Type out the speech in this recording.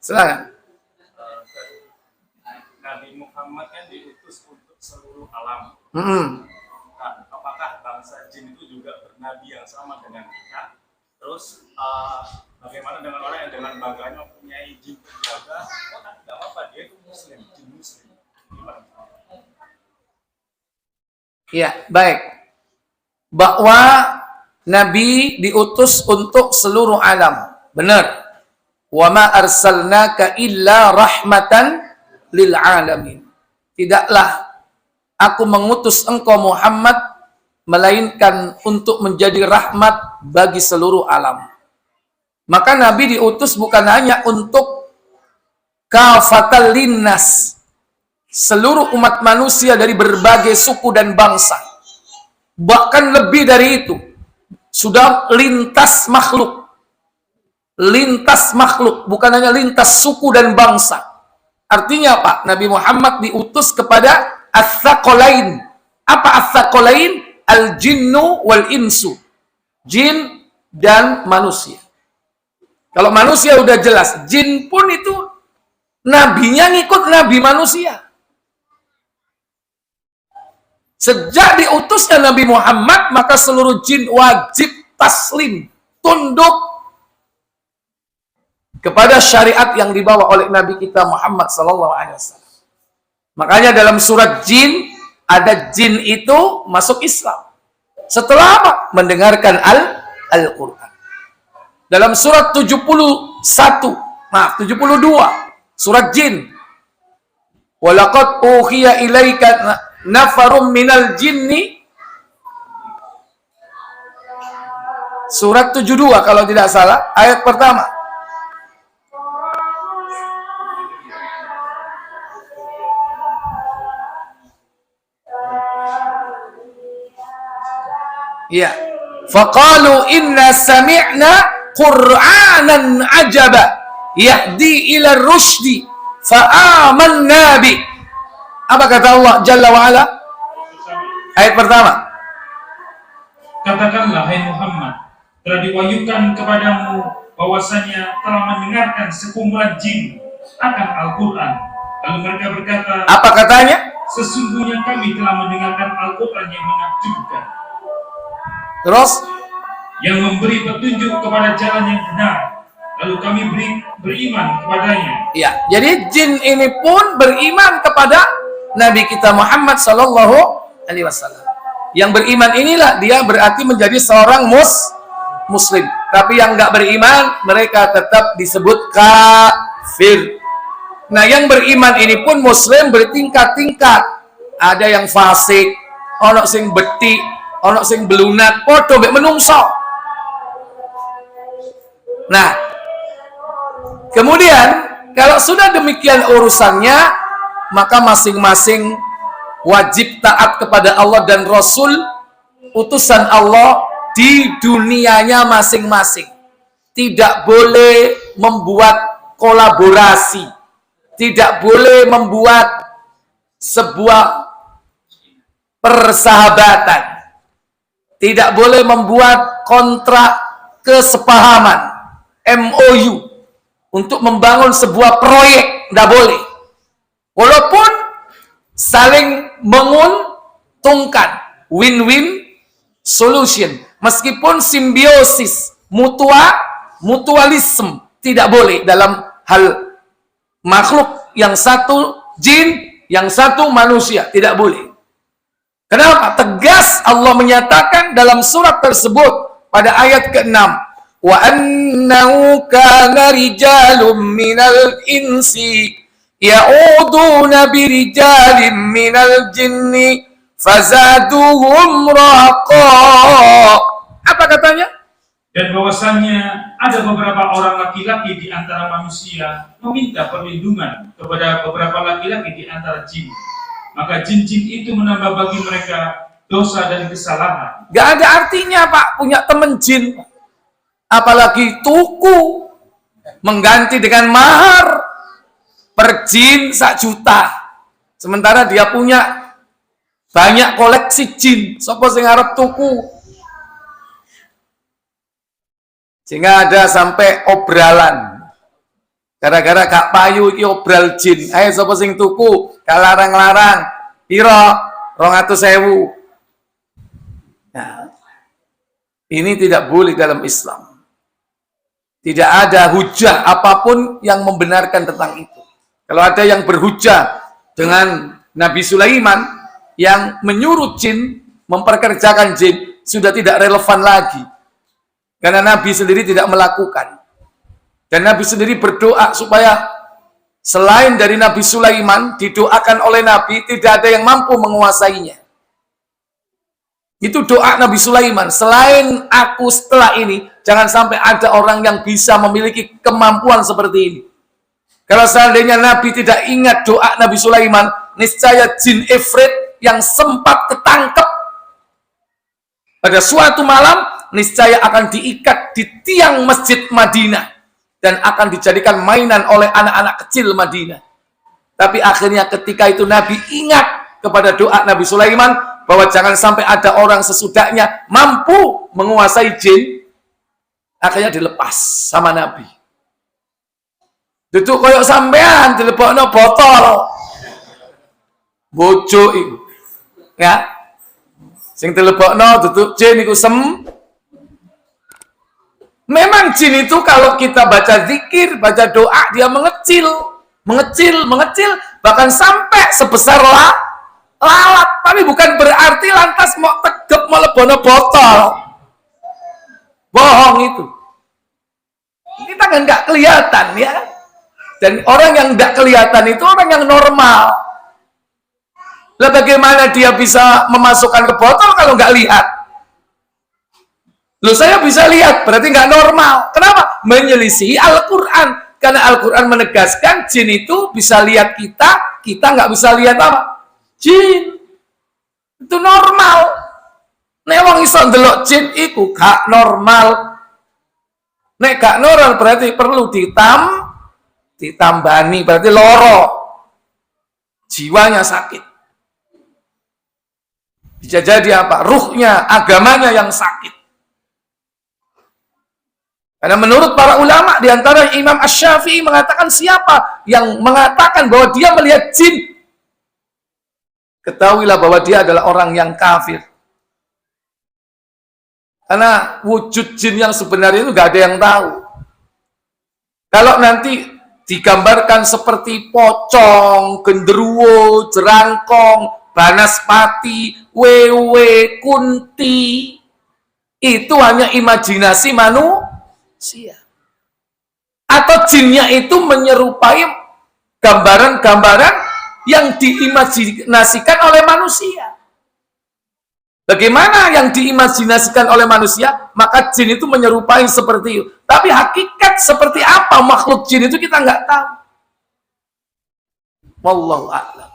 Silakan. Nabi Muhammad kan diutus untuk seluruh alam. Nah, apakah bangsa jin itu juga bernabi yang sama dengan kita? Terus bagaimana dengan orang yang dengan bangganya mempunyai jin penjaga? Oh, tidak apa-apa, dia itu muslim, jin muslim. Gimana? Ya, baik. Bahwa Nabi diutus untuk seluruh alam. Benar. Wa ma arsalnaka illa rahmatan lil alamin. Tidaklah aku mengutus engkau Muhammad melainkan untuk menjadi rahmat bagi seluruh alam. Maka Nabi diutus bukan hanya untuk kafatal linnas, seluruh umat manusia dari berbagai suku dan bangsa. Bahkan lebih dari itu, sudah lintas makhluk. Lintas makhluk, bukan hanya lintas suku dan bangsa. Artinya apa? Nabi Muhammad diutus kepada ats-tsaqalain. Apa ats-tsaqalain? Al-jinnu wal insu. Jin dan manusia. Kalau manusia udah jelas, jin pun itu nabinya ngikut nabi manusia. Sejak diutusnya Nabi Muhammad, maka seluruh jin wajib taslim, tunduk kepada syariat yang dibawa oleh Nabi kita Muhammad SAW. Makanya dalam surat jin, ada jin itu masuk Islam. Setelah apa? Mendengarkan Al-Quran. Dalam surat 72, surat jin. Walaqad uhiya ilaika nafarum minal jinni. Surat 72 kalau tidak salah, ayat pertama. Ya. Faqalu inna sami'na Qur'anan ajaba yahdi ila rusydi fa'amanna bi. Apa kata Allah Jalla wa Ala? Ayat pertama. Katakanlah, hai Muhammad, telah diwahyukan kepadamu bahwasanya telah mendengarkan sekumpulan jin akan Al-Quran. Lalu mereka berkata, apa katanya? Sesungguhnya kami telah mendengarkan Al-Quran yang menakjubkan. Terus? Yang memberi petunjuk kepada jalan yang benar. Lalu kami beriman kepadanya. Ya, jadi jin ini pun beriman kepada Nabi kita Muhammad Sallallahu Alaihi Wasallam. Yang beriman inilah dia berarti menjadi seorang muslim. Tapi yang nggak beriman, mereka tetap disebut kafir. Nah, yang beriman ini pun muslim bertingkat-tingkat. Ada yang fasik, ono sing beti, ono sing belunak, podo mek menungso. Nah, kemudian kalau sudah demikian urusannya, maka masing-masing wajib taat kepada Allah dan Rasul utusan Allah di dunianya masing-masing. Tidak boleh membuat kolaborasi, tidak boleh membuat sebuah persahabatan, tidak boleh membuat kontrak kesepahaman MOU untuk membangun sebuah proyek, tidak boleh. Walaupun saling menguntungkan, win-win solution, meskipun simbiosis, mutualisme, tidak boleh dalam hal makhluk yang satu jin, yang satu manusia, tidak boleh. Kenapa? Tegas Allah menyatakan dalam surat tersebut pada ayat ke-6. Wa annahu kana rijalun minal insi ya'uduna birijalin minal jinni fazaduhum raqa. Apa katanya? Dan bahwasannya ada beberapa orang laki-laki di antara manusia meminta perlindungan kepada beberapa laki-laki di antara jin. Maka jin-jin itu menambah bagi mereka dosa dan kesalahan. Gak ada artinya Pak punya temen jin. Apalagi tuku mengganti dengan mahar per jin 1 juta. Sementara dia punya banyak koleksi jin. Sopo sing arep tuku. Sehingga ada sampai obralan. Gara-gara Kak Payu iki obral jin. Ayo sapa sing tuku? Gak larang-larang. Piro? 200.000. Nah, ini tidak boleh dalam Islam. Tidak ada hujah apapun yang membenarkan tentang itu. Kalau ada yang berhujah dengan Nabi Sulaiman yang menyuruh jin memperkerjakan jin, sudah tidak relevan lagi. Karena Nabi sendiri tidak melakukan. Dan Nabi sendiri berdoa supaya selain dari Nabi Sulaiman, didoakan oleh Nabi, tidak ada yang mampu menguasainya. Itu doa Nabi Sulaiman. Selain aku setelah ini, jangan sampai ada orang yang bisa memiliki kemampuan seperti ini. Kalau seandainya Nabi tidak ingat doa Nabi Sulaiman, niscaya jin Ifrit yang sempat ketangkep pada suatu malam, niscaya akan diikat di tiang masjid Madinah dan akan dijadikan mainan oleh anak-anak kecil Madinah. Tapi akhirnya ketika itu Nabi ingat kepada doa Nabi Sulaiman bahwa jangan sampai ada orang sesudahnya mampu menguasai jin, akhirnya dilepas sama Nabi. Duduk koyok sampean dilebokno botol bojo iku. Ya. Sing dilebokno duduk jin iku Memang jin itu kalau kita baca zikir, baca doa, dia mengecil, bahkan sampai sebesar lalat. Tapi bukan berarti lantas mau tegep mau lebono botol. Bohong itu. Kita kan nggak kelihatan ya. Dan orang yang nggak kelihatan itu orang yang normal. Lah bagaimana dia bisa memasukkan ke botol kalau nggak lihat? Loh, saya bisa lihat, berarti nggak normal. Kenapa? Menyelisihi Al-Quran. Karena Al-Quran menegaskan jin itu bisa lihat kita, kita nggak bisa lihat apa? Jin. Itu normal. Nek wong iso ndelok jin iku gak normal. Nek gak normal berarti perlu ditambani, berarti loro. Jiwanya sakit. Bisa jadi apa? Ruhnya, agamanya yang sakit. Karena menurut para ulama, di antara Imam Asy-Syafi'i mengatakan siapa yang mengatakan bahwa dia melihat jin, ketahuilah bahwa dia adalah orang yang kafir. Karena wujud jin yang sebenarnya itu nggak ada yang tahu. Kalau nanti digambarkan seperti pocong, genderuwo, jerangkong, banaspati, wewe, kunti, itu hanya imajinasi manusia. Atau jinnya itu menyerupai gambaran-gambaran yang diimajinasikan oleh manusia. Bagaimana yang diimajinasikan oleh manusia, maka jin itu menyerupai seperti itu. Tapi hakikat seperti apa makhluk jin itu kita nggak tahu. Wallahu a'lam.